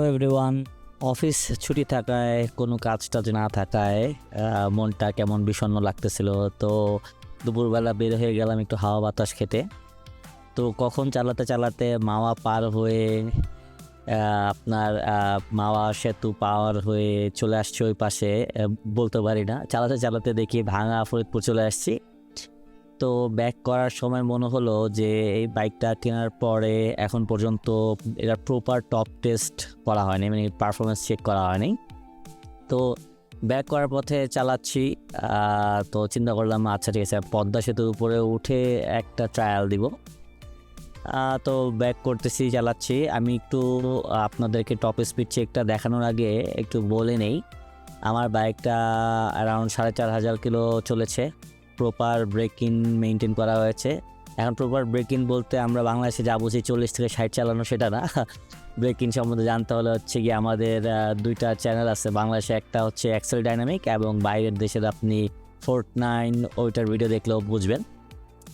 Everyone. Office ছুটি থাকায় কোনো কাজ টাজ না থাকায় মনটা কেমন বিষণ্ণ লাগতেছিল। তো দুপুরবেলা বের হয়ে গেলাম একটু হাওয়া বাতাস খেতে। তো কখন চালাতে চালাতে মাওয়া পার হয়ে আপনার মাওয়া সেতু পার হয়ে চলে আসছি ওই পাশে, বলতে পারি না, চালাতে চালাতে দেখি ভাঙা ফরিদপুর চলে আসছি। তো ব্যাক করার সময় মনে হলো যে এই বাইকটা কেনার পরে এখন পর্যন্ত এটা প্রপার টপ টেস্ট করা হয়নি, মানে পারফরমেন্স চেক করা হয়নি। তো ব্যাক করার পথে চালাচ্ছি, তো চিন্তা করলাম আচ্ছা ঠিক আছে, পদ্মা সেতুর উপরে উঠে একটা ট্রায়াল দিব। তো ব্যাক করতেছি, চালাচ্ছি। আমি একটু আপনাদেরকে টপ স্পিড চেকটা দেখানোর আগে একটু বলে নেই, আমার বাইকটা অ্যারাউন্ড 4,500 কিলো চলেছে। প্রপার ব্রেকিং মেনটেন করা হয়েছে। এখন প্রপার ব্রেকিং বলতে আমরা বাংলাদেশে যা বুঝি 40 থেকে 60 চালানো, সেটা না। ব্রেকিং সম্বন্ধে জানতে হলে হচ্ছে কি আমাদের দুইটা চ্যানেল আছে বাংলাদেশে, একটা হচ্ছে এক্সেল ডাইনামিক এবং বাইরের দেশের আপনি Fortnite, ওইটার ভিডিও দেখলেও বুঝবেন।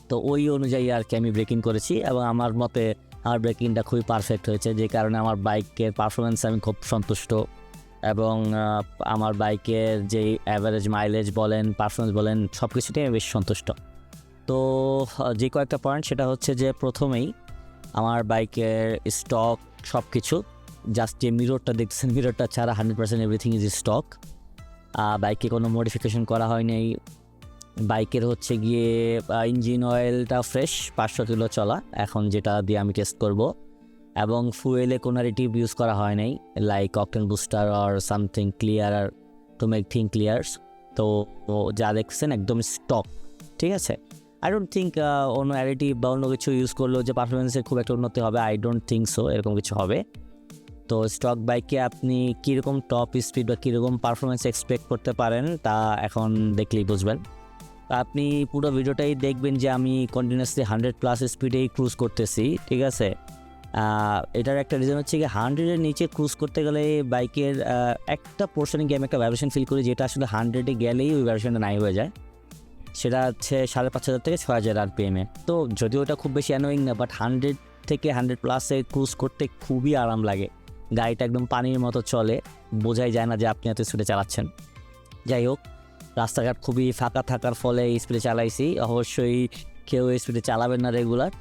তো ওই অনুযায়ী আর কি আমি ব্রেকিং করেছি এবং আমার মতে আমার ব্রেকিংটা খুবই পারফেক্ট হয়েছে, যে কারণে আমার বাইকের পারফরমেন্স আমি খুব সন্তুষ্ট এবং আমার বাইকের যে অ্যাভারেজ মাইলেজ বলেন, পারফরমেন্স বলেন, সব কিছুতেই আমি বেশ সন্তুষ্ট। তো যে কয়েকটা পয়েন্ট, সেটা হচ্ছে যে প্রথমেই আমার বাইকের স্টক সব কিছু, জাস্ট যে মিররটা দেখছেন, মিররটা ছাড়া 100% এভরিথিং ইজ স্টক। বাইকে কোনো মডিফিকেশন করা হয়নি। বাইকের হচ্ছে গিয়ে ইঞ্জিন অয়েলটা ফ্রেশ, 500 কিলো চলা এখন, যেটা দিয়ে আমি টেস্ট করব। এবং ফুয়েলে কোনো অ্যাডিটিভ ইউজ করা হয় নাই, like octane booster or something clear to make thing ক্লিয়ার্স। তো যা দেখছেন একদম স্টক, ঠিক আছে। আই ডোন্ট থিঙ্ক অন্য অ্যাডিটিভ বা অন্য কিছু ইউজ করলেও যে পারফরমেন্সের খুব একটা উন্নতি হবে, আই ডোন্ট থিঙ্ক সো এরকম কিছু হবে। তো স্টক বাইকে আপনি কীরকম টপ স্পিড বা কীরকম পারফরমেন্স এক্সপেক্ট করতে পারেন তা এখন দেখলেই বুঝবেন। আপনি পুরো ভিডিওটাই দেখবেন যে আমি কন্টিনিউয়াসলি 100+ স্পিডেই ক্রুজ করতেছি, ঠিক আছে। এটার একটা রিজন হচ্ছে কি 100-এর নিচে ক্রুজ করতে গেলে বাইকের একটা পোর্শনে গিয়ে আমি একটা ভাইব্রেশন ফিল করি, যেটা আসলে 100-এ গেলেই ওই ভাইব্রেশনটা নাই হয়ে যায়। সেটা হচ্ছে 5,500 থেকে 6,000 RPM-এ। তো যদিও ওটা খুব বেশি অ্যানোয়িং না, বাট 100 থেকে 100+-এ ক্রুজ করতে খুবই আরাম লাগে। গাড়িটা একদম পানির মতো চলে, বোঝাই যায় না যে আপনি এত স্পিডে চালাচ্ছেন। যাই হোক, রাস্তাঘাট খুবই ফাঁকা থাকার ফলে স্পিডে চালাইছি। অবশ্যই কেউ স্পিডে চালাবেন না রেগুলার,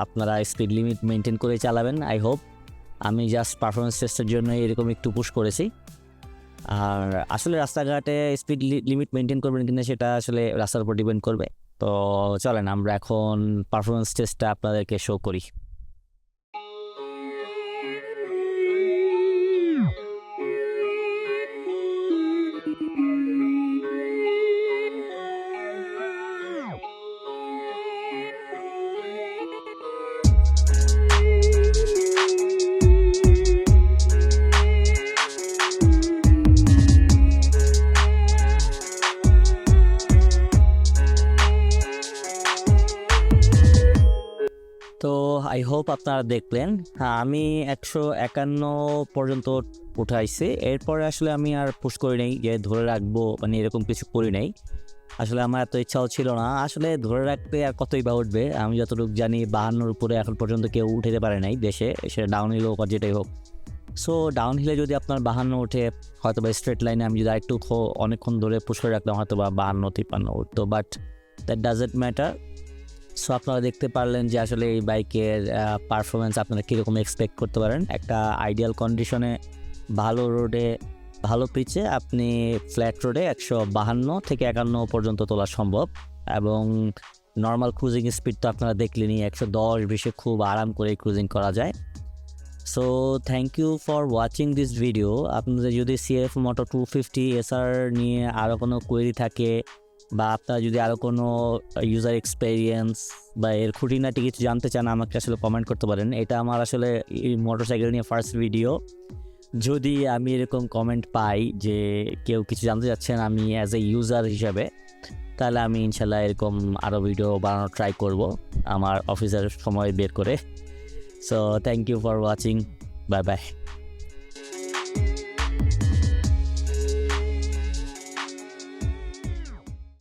আপনারা স্পিড লিমিট মেনটেন করে চালাবেন। আই হোপ আমি জাস্ট পারফরমেন্স টেস্টের জন্য এরকম একটু পুশ করেছি। আর আসলে রাস্তাঘাটে স্পিড লিমিট মেনটেন করবেন কিনা সেটা আসলে রাস্তার উপর ডিপেন্ড করবে। তো চলেন আমরা এখন পারফরমেন্স টেস্টটা আপনাদেরকে শো করি। তো আই হোপ আপনারা দেখলেন। হ্যাঁ, আমি 151 পর্যন্ত উঠাইছি। এরপরে আসলে আমি আর পুশ করি নাই যে ধরে রাখবো, মানে এরকম কিছু করি নাই। আসলে আমার এত ইচ্ছাও ছিল না, আসলে ধরে রাখতে আর কতই বা উঠবে। আমি যতটুকু জানি 52-র উপরে এখন পর্যন্ত কেউ উঠাতে পারে নাই দেশে, সেটা ডাউন হিল হোক আর যেটাই হোক। সো ডাউন হিলে যদি আপনার 52 ওঠে, হয়তো বা স্ট্রেট লাইনে আমি যদি আরেকটু অনেকক্ষণ ধরে পুশ করে রাখলাম, হয়তো বা 52-53 উঠতো, but that doesn't matter. So আপনারা দেখতে পারলেন যে আসলে এই বাইকের পারফরমেন্স আপনারা কীরকম এক্সপেক্ট করতে পারেন। একটা আইডিয়াল কন্ডিশনে, ভালো রোডে, ভালো পিচে আপনি ফ্ল্যাট রোডে 152 থেকে 51 পর্যন্ত তোলা সম্ভব। এবং নর্মাল ক্রুজিং স্পিড তো আপনারা দেখলেনই, 110-20-এ খুব আরাম করে ক্রুজিং করা যায়। So thank you for watching this video. আপনাদের যদি CF Moto 250 SR নিয়ে আরও কোনো কোয়েরি থাকে, বা আপনারা যদি আরও কোনো ইউজার এক্সপেরিয়েন্স বা এর খুঁটিনাটি কিছু জানতে চান, আমাকে আসলে কমেন্ট করতে পারেন। এটা আমার আসলে এই মোটরসাইকেল নিয়ে ফার্স্ট ভিডিও। যদি আমি এরকম কমেন্ট পাই যে কেউ কিছু জানতে চাচ্ছেন আমি অ্যাজ এ ইউজার হিসাবে, তাহলে আমি ইনশাল্লাহ এরকম আরও ভিডিও বানানোর ট্রাই করব আমার অফিসের সময় বের করে। So thank you for watching, bye by.